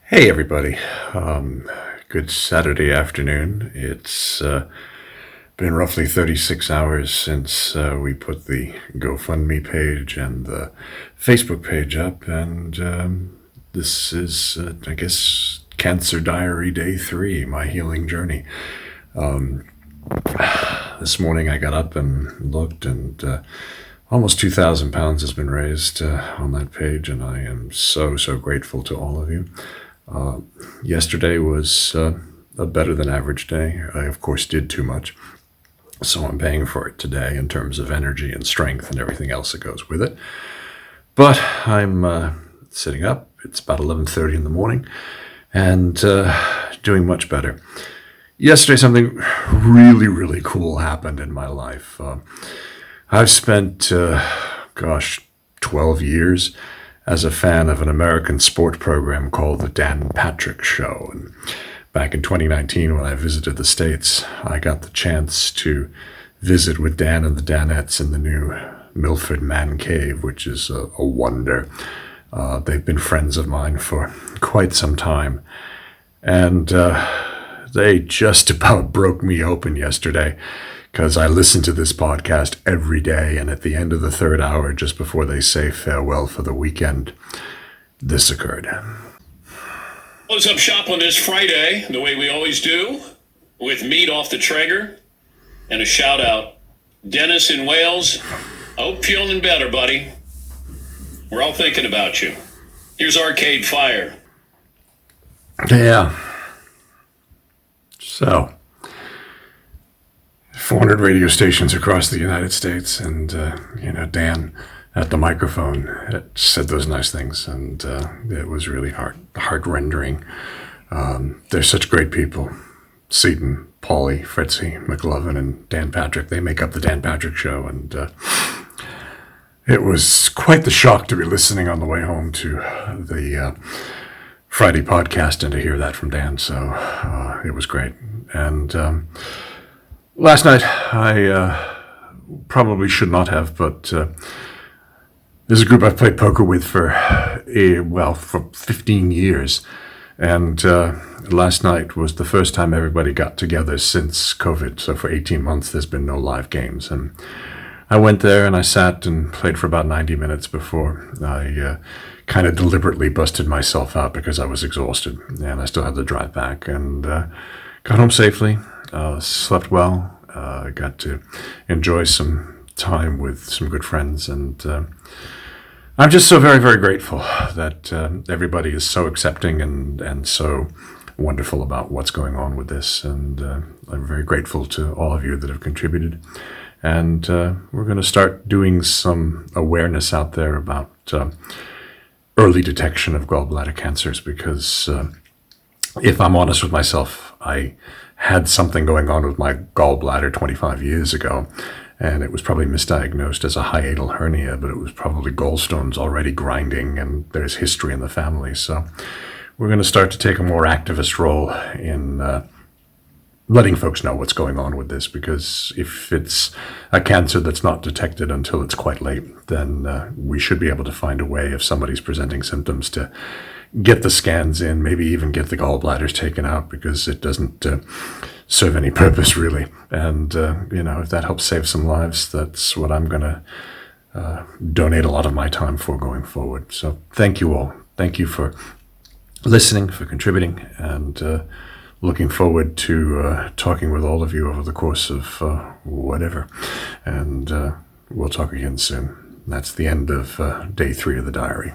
Hey everybody. Good Saturday afternoon. It's been roughly 36 hours since we put the GoFundMe page and the Facebook page up, and this is, I guess, Cancer Diary Day 3, my healing journey. This morning I got up and looked, and almost 2,000 pounds has been raised on that page, and I am so grateful to all of you. Yesterday was a better than average day. I, of course, did too much, so I'm paying for it today in terms of energy and strength and everything else that goes with it. But I'm sitting up. It's about 11:30 in the morning, and doing much better. Yesterday, something really cool happened in my life. I've spent, 12 years as a fan of an American sport program called The Dan Patrick Show. And back in 2019, when I visited the States, I got the chance to visit with Dan and the Danettes in the new Milford Man Cave, which is a wonder. They've been friends of mine for quite some time. And they just about broke me open yesterday, because I listen to this podcast every day, and at the end of the third hour, just before they say farewell for the weekend, this occurred. Close up shop on this Friday, the way we always do, with meat off the Traeger, and a shout out. Dennis in Wales, hope feeling better, buddy. We're all thinking about you. Here's Arcade Fire. Yeah. So, 400 radio stations across the United States, and Dan at the microphone said those nice things, and it was really heart-rendering. They're such great people. Seaton, Paulie, Fritzy, McLovin, and Dan Patrick, they make up the Dan Patrick Show, and it was quite the shock to be listening on the way home to the Friday podcast and to hear that from Dan, so it was great. And last night, I probably should not have, but there's a group I've played poker with for 15 years. And last night was the first time everybody got together since COVID. So for 18 months, there's been no live games. And I went there and I sat and played for about 90 minutes before I kind of deliberately busted myself out because I was exhausted. And I still had to drive back, and got home safely. Slept well, got to enjoy some time with some good friends, and I'm just so very grateful that everybody is so accepting and so wonderful about what's going on with this, and I'm very grateful to all of you that have contributed, and we're going to start doing some awareness out there about early detection of gallbladder cancers, because if I'm honest with myself, I had something going on with my gallbladder 25 years ago, and it was probably misdiagnosed as a hiatal hernia, but it was probably gallstones already grinding, and there's history in the family. So we're going to start to take a more activist role in letting folks know what's going on with this, because if it's a cancer that's not detected until it's quite late, then we should be able to find a way, if somebody's presenting symptoms, to get the scans in, maybe even get the gallbladders taken out, because it doesn't serve any purpose really. And if that helps save some lives, that's what I'm going to donate a lot of my time for going forward. So thank you all. Thank you for listening, for contributing, and looking forward to talking with all of you over the course of whatever. And we'll talk again soon. That's the end of day 3 of the diary.